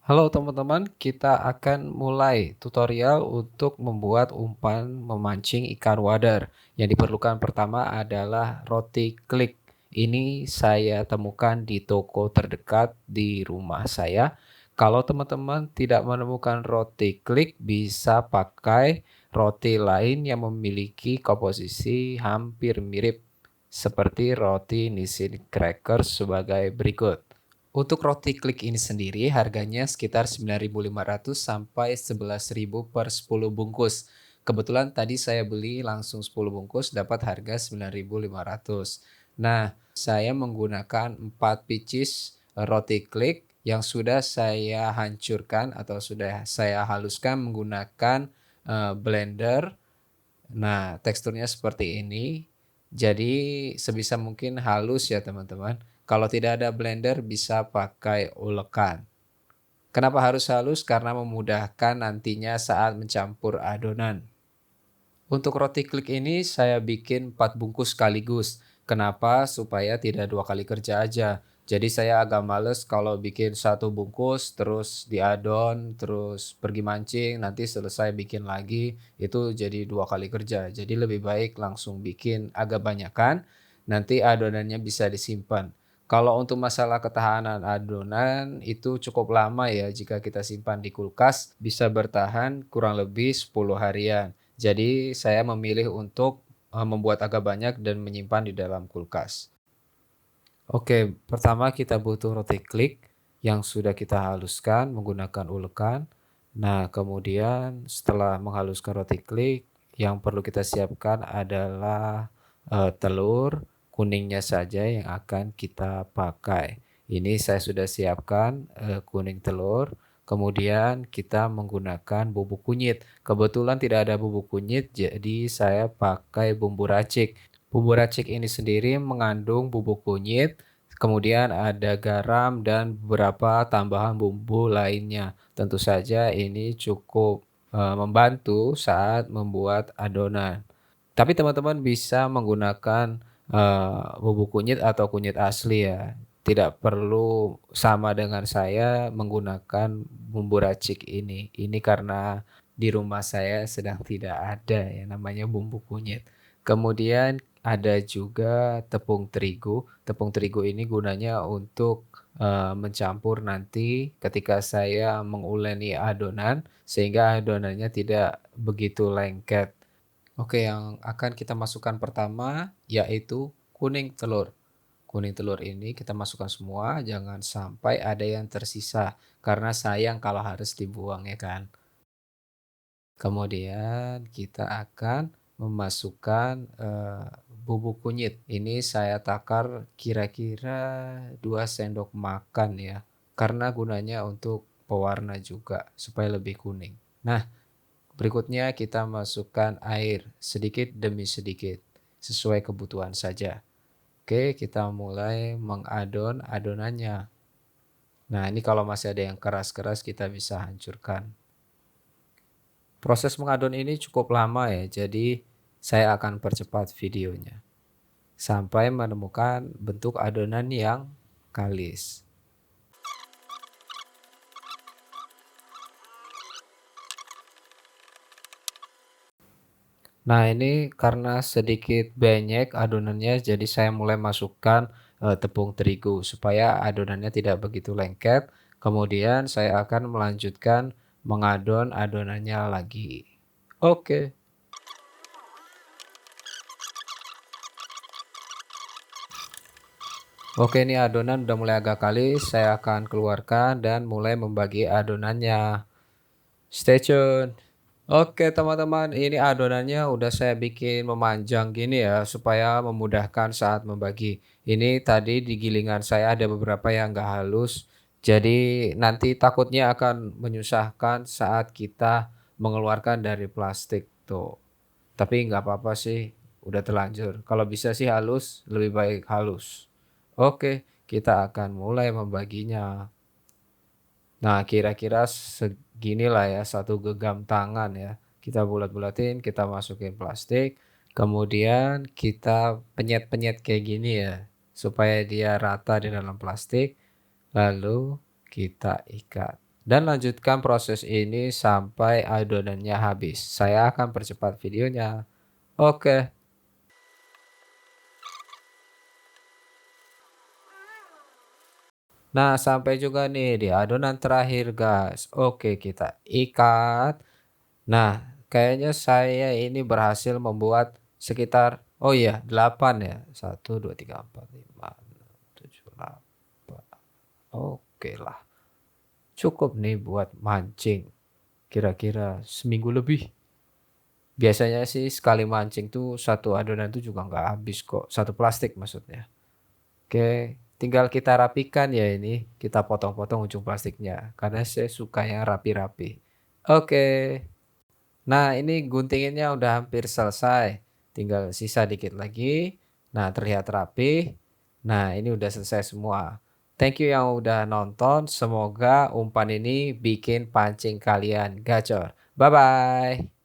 Halo teman-teman, kita akan mulai tutorial untuk membuat umpan memancing ikan wader. Yang diperlukan pertama adalah roti klik. Ini saya temukan di toko terdekat di rumah saya. Kalau teman-teman tidak menemukan roti klik, bisa pakai roti lain yang memiliki komposisi hampir mirip seperti roti Nissin Crackers sebagai berikut. Untuk roti klik ini sendiri harganya sekitar 9.500 sampai 11.000 per 10 bungkus. Kebetulan tadi saya beli langsung 10 bungkus dapat harga 9.500. Nah, saya menggunakan 4 pieces roti klik yang sudah saya hancurkan atau sudah saya haluskan menggunakan blender. Nah, teksturnya seperti ini. Jadi sebisa mungkin halus ya teman-teman. Kalau tidak ada blender bisa pakai ulekan. Kenapa harus halus? Karena memudahkan nantinya saat mencampur adonan. Untuk roti klik ini saya bikin 4 bungkus sekaligus. Kenapa? Supaya tidak 2 kali kerja aja. Jadi saya agak males kalau bikin satu bungkus, terus diadon, terus pergi mancing, nanti selesai bikin lagi, itu jadi 2 kali kerja. Jadi lebih baik langsung bikin agak banyakan, nanti adonannya bisa disimpan. Kalau untuk masalah ketahanan adonan itu cukup lama ya jika kita simpan di kulkas, bisa bertahan kurang lebih 10 harian. Jadi saya memilih untuk, membuat agak banyak dan menyimpan di dalam kulkas. Oke, pertama kita butuh roti klik yang sudah kita haluskan menggunakan ulekan. Nah, kemudian setelah menghaluskan roti klik, yang perlu kita siapkan adalah, telur, kuningnya saja yang akan kita pakai. Ini saya sudah siapkan, kuning telur, kemudian kita menggunakan bubuk kunyit. Kebetulan tidak ada bubuk kunyit, jadi saya pakai bumbu racik. Bumbu racik ini sendiri mengandung bubuk kunyit, kemudian ada garam dan beberapa tambahan bumbu lainnya. Tentu saja ini cukup, membantu saat membuat adonan. Tapi teman-teman bisa menggunakan, bubuk kunyit atau kunyit asli ya. Tidak perlu sama dengan saya menggunakan bumbu racik ini. Ini karena di rumah saya sedang tidak ada yang namanya bumbu kunyit. Kemudian ada juga tepung terigu. Tepung terigu ini gunanya untuk, mencampur nanti ketika saya menguleni adonan, sehingga adonannya tidak begitu lengket. Oke, yang akan kita masukkan pertama yaitu kuning telur. Kuning telur ini kita masukkan semua, jangan sampai ada yang tersisa, karena sayang kalau harus dibuang ya kan. Kemudian kita akan memasukkan, bubuk kunyit. Ini saya takar kira-kira 2 sendok makan ya, karena gunanya untuk pewarna juga supaya lebih kuning. Nah, berikutnya kita masukkan air sedikit demi sedikit, sesuai kebutuhan saja. Oke, kita mulai mengadon adonannya. Nah, ini kalau masih ada yang keras-keras kita bisa hancurkan. Proses mengadon ini cukup lama ya, jadi saya akan percepat videonya sampai menemukan bentuk adonan yang kalis. Nah, ini karena sedikit banyak adonannya, jadi saya mulai masukkan, tepung terigu supaya adonannya tidak begitu lengket. Kemudian saya akan melanjutkan mengadon adonannya lagi. Oke. Oke, ini adonan udah mulai agak kalis, saya akan keluarkan dan mulai membagi adonannya. Stay tune. Oke teman-teman, ini adonannya udah saya bikin memanjang gini ya, supaya memudahkan saat membagi. Ini tadi di gilingan saya ada beberapa yang nggak halus, jadi nanti takutnya akan menyusahkan saat kita mengeluarkan dari plastik tuh. Tapi nggak apa-apa sih, udah terlanjur. Kalau bisa sih halus, lebih baik halus. Oke, kita akan mulai membaginya. Nah, kira-kira seginilah ya, satu genggam tangan ya. Kita bulat-bulatin, kita masukin plastik, kemudian kita penyet-penyet kayak gini ya, supaya dia rata di dalam plastik, lalu kita ikat. Dan lanjutkan proses ini sampai adonannya habis. Saya akan percepat videonya. Oke. Nah, sampai juga nih di adonan terakhir, guys. Oke, kita ikat. Nah, kayaknya saya ini berhasil membuat sekitar, oh iya, 8 ya. 1, 2, 3, 4, 5, 6, 7, 8. Oke lah. Cukup nih buat mancing. Kira-kira seminggu lebih. Biasanya sih sekali mancing tuh satu adonan tuh juga nggak habis kok. Satu plastik maksudnya. Oke, tinggal kita rapikan ya ini. Kita potong-potong ujung plastiknya. Karena saya suka yang rapi-rapi. Oke. Nah, ini guntingannya udah hampir selesai. Tinggal sisa dikit lagi. Nah, terlihat rapi. Nah, ini udah selesai semua. Thank you yang udah nonton. Semoga umpan ini bikin pancing kalian gacor. Bye-bye.